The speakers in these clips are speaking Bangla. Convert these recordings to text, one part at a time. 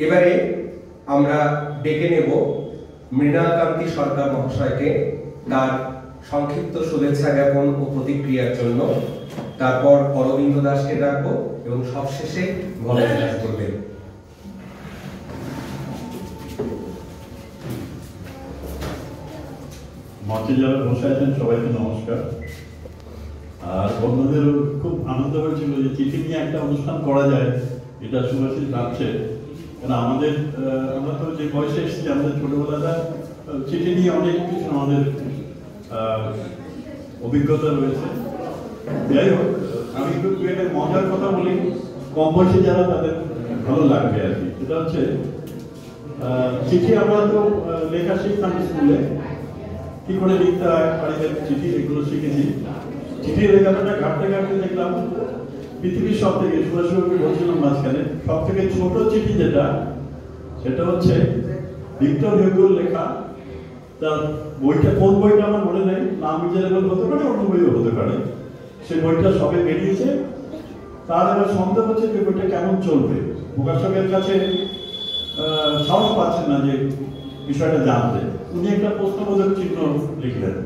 এবারে আমরা ডেকে নেব মৃণালকান্তি সরকার মহাশয়কে তার সংক্ষিপ্ত শুভেচ্ছা জ্ঞাপন ও প্রতিক্রিয়ার জন্য। তারপর অরবিন্দ দাসকে ডাকবো এবং সবশেষে ভরত দাস করবেন। মঞ্চে যারা বসে আছেন সবাইকে নমস্কার। আর বন্ধুদের খুব আনন্দ হয়েছিল যে চিঠি নিয়ে একটা অনুষ্ঠান করা যায়, এটা সুভাষিস ভাবছে। কারণ আমরা তো যে বয়সে এসেছি, আমাদের ছোটবেলাটা চিঠি নিয়ে অনেক কিছু আমাদের অভিজ্ঞতা রয়েছে। যাই হোক, আমি একটু একটা মজার কথা বলি, কম বয়সে যারা তাদের ভালো লাগবে আর কি। সেটা হচ্ছে চিঠি আমরা তো লেখা শিখতাম স্কুলে, কি করে লিখতে হয়, বাড়িতে চিঠি, এগুলো শিখেছি। চিঠির লেখাটা ঘাটতে ঘাটতে দেখলাম পৃথিবীর সব থেকে, সুভাষবাবুকে বলছিলাম মাঝখানে, সব থেকে ছোট চিঠি যেটা, সেটা হচ্ছে ভিক্টর হিউগোর লেখা। তার বইটা, কোন বইটা আমার মনে নেই, নাম মিজারেবল হতে পারে, অন্য বইও হতে পারে। সেই বইটা সবে বেরিয়েছে, তার এবার সন্দেহ হচ্ছে যে বইটা কেমন চলবে। প্রকাশকের কাছে সাহস পাচ্ছেন না যে বিষয়টা জানতে। উনি একটা প্রশ্নবোধক চিহ্ন লিখলেন,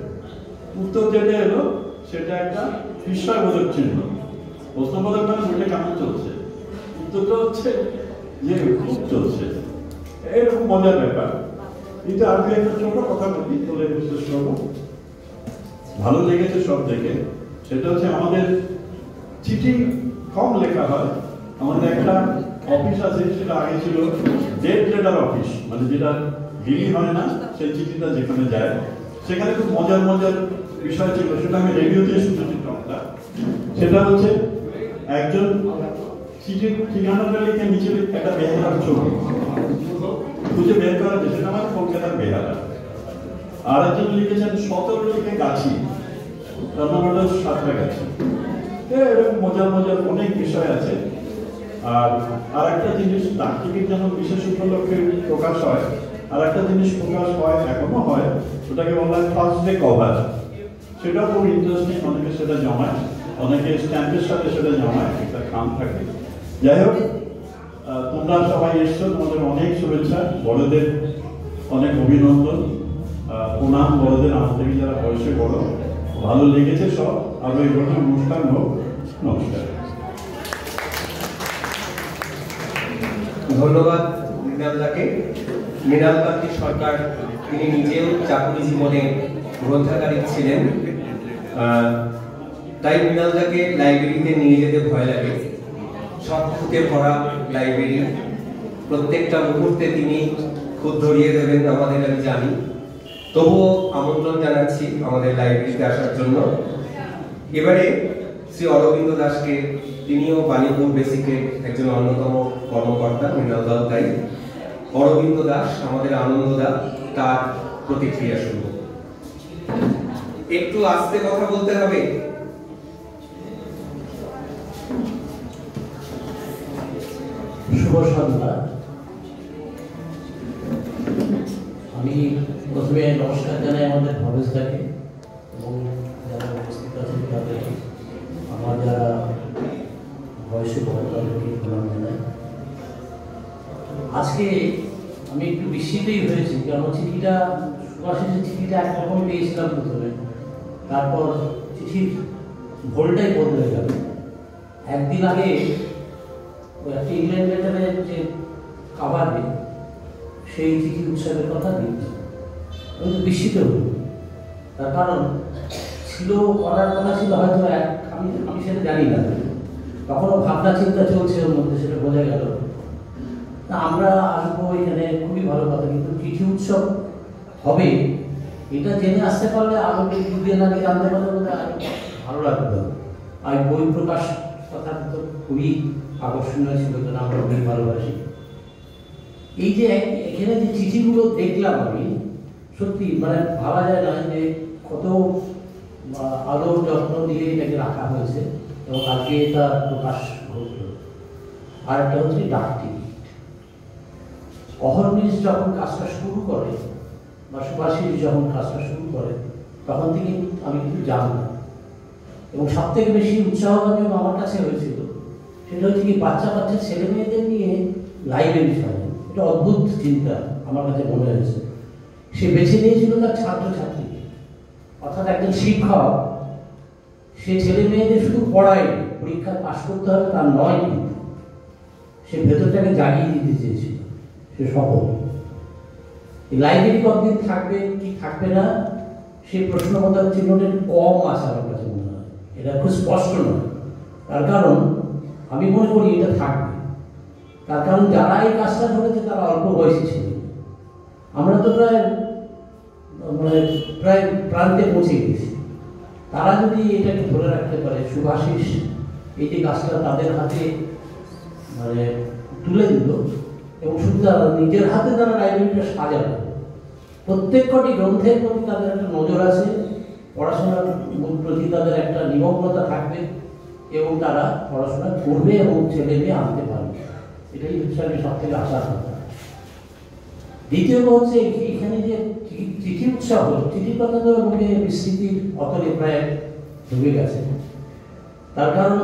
উত্তর যেটা এলো সেটা একটা বিস্ময়বোধক চিহ্ন। প্রশ্নবোধক মানে বইটা কেমন চলছে, উত্তরটা হচ্ছে যে খুব চলছে। এরকম মজার ব্যাপার। কিন্তু আমি একটা ছোট কথা বলি, বলে শেষ করবো। ভালো লেগেছে সব দেখে, সেটা হচ্ছে আমাদের চিঠি কম লেখা হয়। আমাদের একটা অফিস আছে, সেটা আগে ছিল ডেড লেটার অফিস, মানে যেটা বিলি হয় না, সেই চিঠিটা যেখানে যায়, সেখানে খুব মজার মজার বিষয় ছিল। সেটা আমি রেডিওতে শুনেছি টকটা। সেটা হচ্ছে একজন চিঠির ঠিকানাটা লিখে নিচে একটা বেহালার ছবি খুঁজে বের করা যায়, সেটা আমার কলকাতার বেহালা। আর একজন লিখেছেন 17 লিখে গাছি, তার নাম হলো সাঁতরাগাছি। এরকম মজার মজার অনেক বিষয় আছে। আর একটা জিনিস, ডাক টিকিট যেমন বিশেষ উপলক্ষে প্রকাশ হয়, আর একটা জিনিস প্রকাশ হয়, এখনো হয়, ওটাকে বলা হয় ফার্স্ট ডে কভার। সেটাও খুব ইন্টারেস্টিং। অনেকে সেটা জমায়, অনেকে স্ট্যাম্পের সাথে সেটা জমায়, একটা খাম থাকে। যাই হোক, তোমরা সবাই এসছো, তোমাদের অনেক শুভেচ্ছা, বড়দের অনেক অভিনন্দন, প্রণাম বড়দের, আমার থেকে যারা বয়সে বড়। ভালো লেগেছে সব, আরো এই বছর অনুষ্ঠান হোক। নমস্কার। ধন্যবাদ মৃণালদাকে। মৃণালকান্তি সরকার তিনি নিজেও চাকরি জীবনে গ্রন্থাগারিক ছিলেন, তাই মৃণালদাকে লাইব্রেরিতে নিয়ে যেতে ভয় লাগে। সব ফুটে ভরা লাইব্রেরি, প্রত্যেকটা মুহূর্তে তিনি খুব ধরিয়ে দেবেন আমাদের, আমি জানি। তবুও আমন্ত্রণ জানাচ্ছি আমাদের লাইব্রেরিতে আসার জন্য। এবারে শ্রী অরবিন্দ দাসকে, তিনিও বাণীপুর বেসিকের একজন অন্যতম কর্মকর্তা, মৃণালদাও তাই। অরবিন্দ দাস আমাদের আনন্দদা, তার প্রতিক্রিয়া শুরু। একটু আস্তে কথা বলতে হবে। শুভ সন্ধ্যা। আমি প্রথমে নমস্কার জানাই আমাদের ভবেশদাকে এবং যারা উপস্থিত আছেন তাদের, আমার যারা বয়সে বড় তাদেরকে প্রণাম জানাই। আজকে আমি একটু বিস্মিতই হয়েছি, কারণ চিঠিটা, সুভাষিসের চিঠিটা একরকম পেয়েছিলাম প্রথমে, তারপর চিঠির ভোলটাই বদলে গেল। একদিন আগে একটা ইংল্যান্ড লেটারের যে কাভারে সেই চিঠি উৎসবের কথা দিচ্ছি, আমি তো বিস্মিত হই। তার কারণ ছিল, করার কথা ছিল হয়তো আমি সেটা জানি না, তখনও ভাবনা চিন্তা চলছে ওর মধ্যে, সেটা বোঝা গেল। তা আমরা আসবো এখানে, খুবই ভালো কথা, কিন্তু চিঠি উৎসব হবে এটা জেনে আসতে পারলে, আরো দুদিন আগে জানতে পারলে বোধহয় আরো ভালো লাগতো। আর বই প্রকাশ কথা তো খুবই আকর্ষণীয় ছিল, কারণ আমরা খুবই ভালোবাসি। এই যে এখানে যে চিঠিগুলো দেখলাম আমি, সত্যি মানে ভাবা যায় না যে কত আলো যত্ন দিয়ে এটাকে রাখা হয়েছে এবং আজকে এটা প্রকাশ ঘটল। আর একটা হচ্ছে ডাক টিকিট। অহর্নিশ যখন কাজটা শুরু করে, বা সুভাষিস যখন কাজটা শুরু করে, তখন থেকে আমি কিন্তু জানতাম। এবং সব থেকে বেশি উৎসাহজনক আমার কাছে হয়েছিল সেটা হচ্ছে কি, বাচ্চা বাচ্চা ছেলে মেয়েদের নিয়ে লাইব্রেরি সাজানো। একটা অদ্ভুত চিন্তা আমার কাছে মনে হয়েছে। সে বেছে নিয়েছিল তার ছাত্রছাত্রী, অর্থাৎ একজন শিক্ষক সে ছেলে মেয়েদের শুধু পড়ায়, পরীক্ষা পাশ করতে হবে তার নয়, কিন্তু সে ভেতরটাকে জাগিয়ে দিতে চেয়েছিল। সে সফল। লাইব্রেরি কতদিন থাকবে কি থাকবে না সে প্রশ্নবোধক চিহ্নটা কম আছে আমার কাছে মনে হয়, এটা খুব স্পষ্ট নয়। তার কারণ আমি মনে করি এটা থাকবে, তার কারণ যারা এই কাজটা করেছে তারা অল্প বয়সী ছিল। আমরা তো প্রায় প্রান্তে পৌঁছে গেছি। তারা যদি এটাকে ধরে রাখতে পারে, শুভাশিস এই যে কাজটা তাদের হাতে তুলে দিল এবং শুধু তারা নিজের হাতে তারা লাইব্রেরিটা সাজাবে, প্রত্যেক কটি গ্রন্থের প্রতি তাদের একটা নজর আছে, পড়াশোনার প্রতি তাদের একটা নিমগ্নতা থাকবে এবং তারা পড়াশোনা করবে এবং ছেলে মেয়ে আনতে পারবে। এটাই হচ্ছে আমি সব থেকে আশার কথা। দ্বিতীয়ত হচ্ছে এখানে যে চিঠি উৎসব, চিঠির কথা তো মুখে বিস্মৃতির অতলে প্রায় ঢুকে গেছে। তার কারণ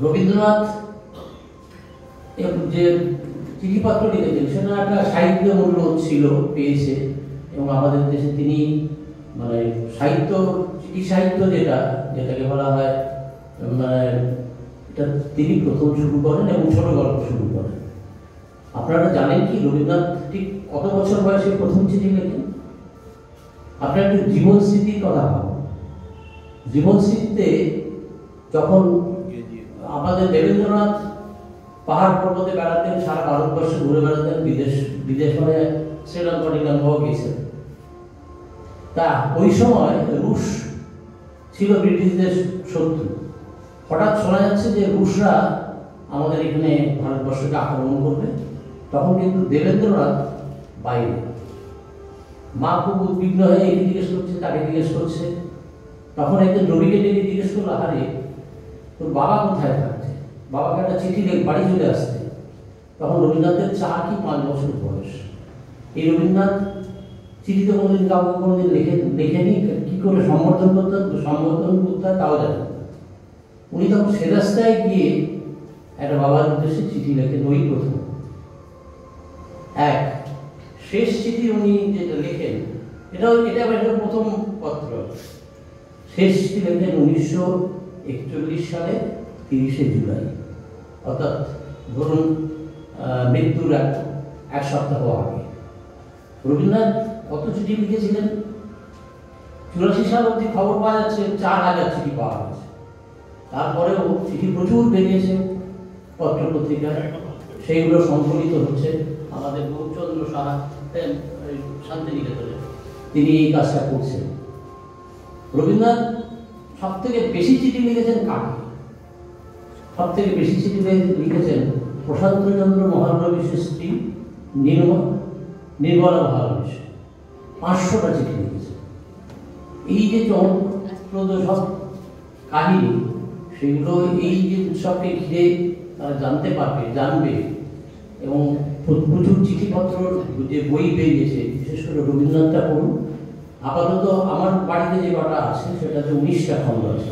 রবীন্দ্রনাথ যে চিঠিপত্র লিখেছেন সেটা একটা সাহিত্য মূল্য ছিল, পেয়েছে, এবং আমাদের দেশে তিনি সাহিত্য, চিঠি সাহিত্য যেটাকে বলা হয় এটা তিনি প্রথম শুরু করেন এবং ছোট গল্প শুরু করেন। আপনারা জানেন কি রবীন্দ্রনাথ ঠিক কত বছর বয়সে প্রথম চিঠি লেখেন? আপনার একটু জীবন স্মৃতির কথা ভাবুন। জীবন স্মৃতিতে যখন আমাদের দেবেন্দ্রনাথ পাহাড় পর্বতে বেড়াতেন, সারা ভারতবর্ষে ঘুরে বেড়াতেন, বিদেশ শ্রীলঙ্কা টিলঙ্কাও গেছেন। তা ওই সময় রুশ ছিল ব্রিটিশদের শত্রু। হঠাৎ শোনা যাচ্ছে যে রুশরা আমাদের এখানে ভারতবর্ষকে আক্রমণ করবে। তখন কিন্তু দেবেন্দ্রনাথ বাইরে, মা খুব উদ্বিগ্ন হয়ে একে জিজ্ঞেস করছে তাকে জিজ্ঞেস করছে। তখন একজন রবিকে ডেকে জিজ্ঞেস করলো, আরে তোর বাবা কোথায় থাকছে, বাবাকে একটা চিঠি বাড়ি চলে আসতে। তখন রবীন্দ্রনাথের 4 কি 5 বছর বয়স। এই রবীন্দ্রনাথ চিঠিতে কোনোদিন কাউকে কোনোদিন লেখেনি, কি করে সম্বোধন করতে তাও জানেন। উনি তখন সে রাস্তায় গিয়ে একটা বাবার উদ্দেশ্যে চিঠি লেখেন, ওই প্রথম। শেষ চিঠি উনি যেটা লেখেন এটা প্রথম পত্র। শেষ চিঠি লেখেন 1941 সালে 30শে জুলাই, অর্থাৎ ধরুন মৃত্যুর এক সপ্তাহ আগে। রবীন্দ্রনাথ কত চিঠি লিখেছিলেন? 84 সাল অব্দি খবর পাওয়া যাচ্ছে 4000 চিঠি পাওয়া গেছে। তারপরেও চিঠি প্রচুর বেরিয়েছে পত্র পত্রিকায়, সেইগুলো সংকলিত হচ্ছে। আমাদের গৌরচন্দ্র সাহা শান্তিনিকেতনে তিনি এই কাজটা করছেন। রবীন্দ্রনাথ সব থেকে বেশি চিঠি লিখেছেন কাকে? সব থেকে বেশি চিঠি লিখেছেন প্রশান্তচন্দ্র মহালনবিশের স্ত্রী নির্মলা মহালনবিশ। 500টা চিঠি লিখেছেন। এই যে চমকপ্রদ সব কাহিনী, সেগুলো এই যে উৎসবকে ঘিরে তারা জানবে এবং প্রচুর চিঠিপত্র যে বই বেরিয়েছে, বিশেষ করে রবীন্দ্রনাথটা পড়ুন। আপাতত আমার বাড়িতে যে কটা আছে সেটাতে 19টা খণ্ড আছে।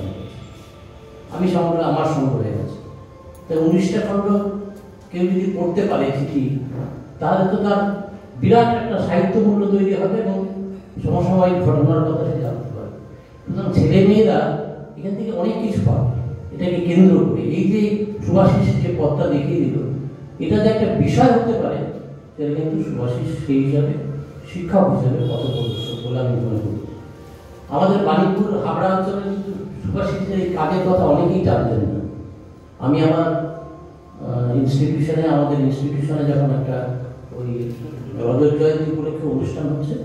আমি আমার সংগ্রহে আছে। তাই 19টা খণ্ড কেউ যদি পড়তে পারে চিঠি, তাহলে তো তার বিরাট একটা সাহিত্য মূল্য তৈরি হবে এবং সমসাময়িক ঘটনার কথা সে জানতে পারে। সুতরাং ছেলে মেয়েরা এখান থেকে অনেক কিছু পাবে এটাকে কেন্দ্র করে। এই যে শুভাশিস যে পথটা দেখিয়ে দিল, এটা যে একটা বিষয় হতে পারে, সেটা কিন্তু শুভাশিস সেই হিসাবে শিক্ষক হিসাবে পথপ্রদর্শক বলে আমি মনে করি। আমাদের বাণীপুর হাবড়া অঞ্চলে কিন্তু শুভাশিসের এই কাজের কথা অনেকেই জানতেন না। আমি আমার আমাদের ইনস্টিটিউশনে যখন একটা ওই রজত জয়ন্তী উপলক্ষে অনুষ্ঠান হচ্ছে,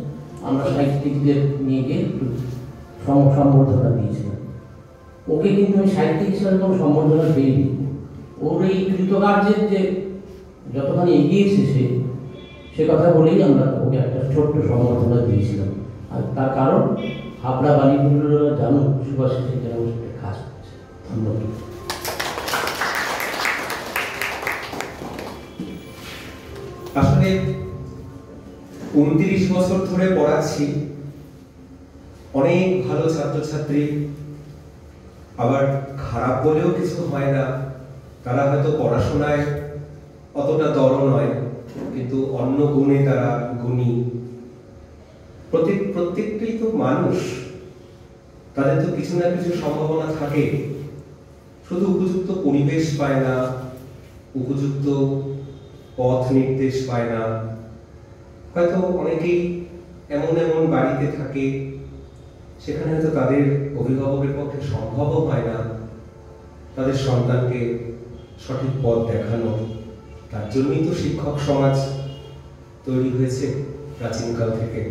আমরা সাহিত্যিকদের নিয়ে গিয়ে একটু সম্বর্ধনা দিয়েছিলাম। ওকে কিন্তু আমি সাহিত্যিক হিসাবে কোনো সম্বর্ধনা পেইনি। ওর এই কৃতকার্যের যে যতখানি এগিয়েছে সে কথা বলেই আমরা ওকে একটা ছোট্ট সম্বর্ধনা দিয়েছিলাম। আর তার কারণ হাবড়া বাণীপুরের জানুক শুভাশিসের যেন কাজ করছে। ধন্যবাদ। আসলে 29 বছর ধরে পড়াচ্ছি, অনেক ভালো ছাত্রছাত্রী, আবার খারাপ বলেও কিছু হয় না। তারা হয়তো পড়াশোনায় অতটা দর নয়, অন্য গুণে তারা গুণী। প্রত্যেকটাই তো মানুষ, তাদের তো কিছু না কিছু সম্ভাবনা থাকে, শুধু উপযুক্ত পরিবেশ পায় না, উপযুক্ত পথ নির্দেশ পায় না। হয়তো অনেকেই এমন এমন বাড়িতে থাকে সেখানে হয়তো তাদের অভিভাবকের পক্ষে সম্ভবও হয় না তাদের সন্তানকে সঠিক পথ দেখানো। তার জন্যই তো শিক্ষক সমাজ তৈরি হয়েছে প্রাচীনকাল থেকে।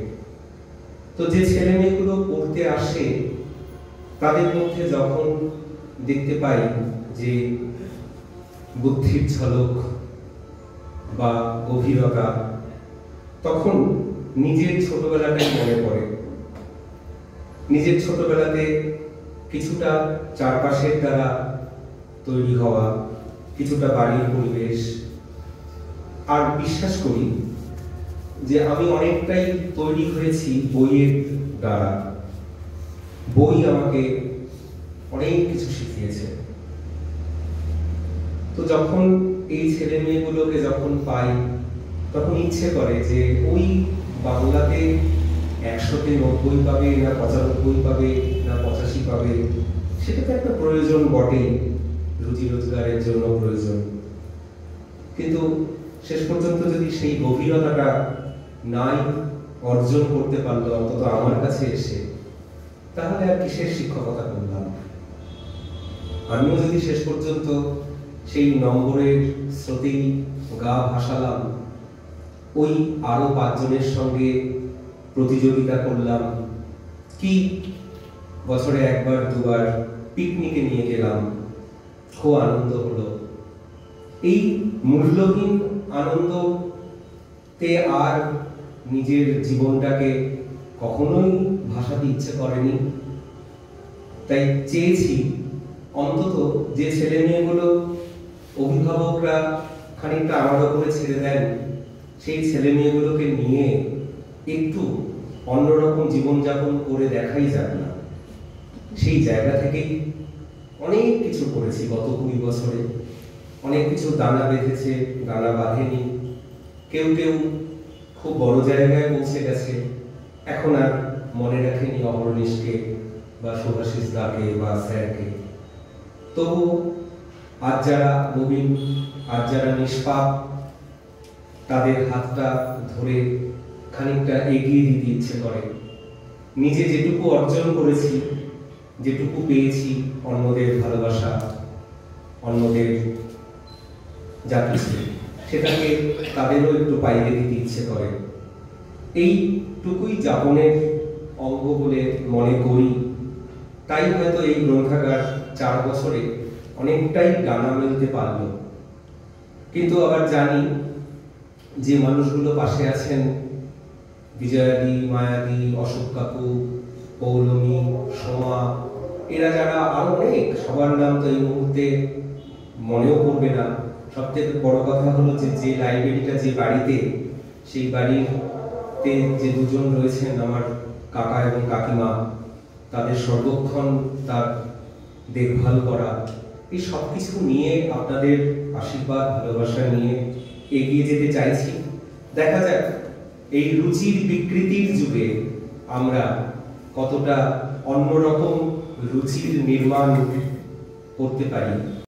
তো যে ছেলে মেয়েগুলো পড়তে আসে তাদের মধ্যে যখন দেখতে পাই যে বুদ্ধির ঝলক বা গভীরতা, তখন নিজের ছোটবেলাটাই মনে পড়ে। নিজের ছোটবেলাতে কিছুটা চারপাশের দ্বারা তৈরি হওয়া, কিছুটা বাড়ির পরিবেশ, আর বিশ্বাস করি যে আমি অনেকটাই তৈরি হয়েছি বইয়ের দ্বারা। বই আমাকে অনেক কিছু শিখিয়েছে। তো যখন এই ছেলে মেয়েগুলোকে যখন পাই তখন ইচ্ছে করে যে ওই বাংলাতে 100-তে 90 পাবে না 95 পাবে না 85 পাবে, সেটা তো একটা প্রয়োজন বটেই, রুজি রোজগারের জন্য প্রয়োজন। কিন্তু শেষ পর্যন্ত যদি সেই গভীরতাটা নাই অর্জন করতে পারলো অন্তত আমার কাছে এসে, তাহলে আর কিসের শিক্ষকতা করলাম? আমিও যদি শেষ পর্যন্ত সেই নম্বরের স্রোতেই গা ভাসালাম, ওই আরো 5 জনের সঙ্গে প্রতিযোগিতা করলাম, কি বছরে 1-2বার পিকনিকে নিয়ে গেলাম, খুব আনন্দ হলো, এই মূল্যহীন আনন্দতে আর নিজের জীবনটাকে কখনোই ভাসাতে ইচ্ছে করেনি। তাই চেয়েছি অন্তত যে ছেলে মেয়েগুলো অভিভাবকরা খানিকটা আমার উপরে ছেড়ে দেন, সেই ছেলে মেয়েগুলোকে নিয়ে একটু অন্যরকম জীবনযাপন করে দেখাই যাবে না। সেই জায়গা থেকেই অনেক কিছু করেছি গত 20 বছরে। অনেক কিছু দানা বেঁধেছে, দানা বাঁধেনি। কেউ কেউ খুব বড় জায়গায় পৌঁছে গেছে, এখন আর মনে রাখেনি অহর্নিশকে বা সুভাষিস দাকে বা স্যারকে। তবু আজ যারা নবীন, আজ যারা নিষ্পাপ, তাদের হাতটা ধরে খানিকটা এগিয়ে দিতে ইচ্ছে করে। নিজে যেটুকু অর্জন করেছি, যেটুকু পেয়েছি, অন্যদের ভালোবাসা, অন্যদের যা কিছু, সেটাকে তাদেরও একটু পাইয়ে দিতে ইচ্ছে করে। এইটুকুই যাপনের অঙ্গ বলে মনে করি। তাই হয়তো এই গ্রন্থাগার 4 বছরে অনেকটাই ডানা মেলতে পারলো। কিন্তু আবার জানি যে মানুষগুলো পাশে আছেন, বিজয়াদি, মায়াদি, অশোক কাকু, পৌলমী, সোমা, এরা যারা আরো অনেক, সবার নাম তো এই মুহূর্তে মনেও পড়বে না। সবথেকে বড় কথা হলো যে লাইব্রেরিটা যে বাড়িতে, সেই বাড়িতে যে 2 জন রয়েছেন আমার কাকা এবং কাকিমা, তাদের সর্বক্ষণ তার দেখভাল করা, এই সব কিছু নিয়ে আপনাদের আশীর্বাদ ভালোবাসা নিয়ে এগিয়ে যেতে চাইছি। দেখা যাক এই রুচির বিকৃতির যুগে আমরা কতটা অন্যরকম রুচির নির্মাণ করতে পারি।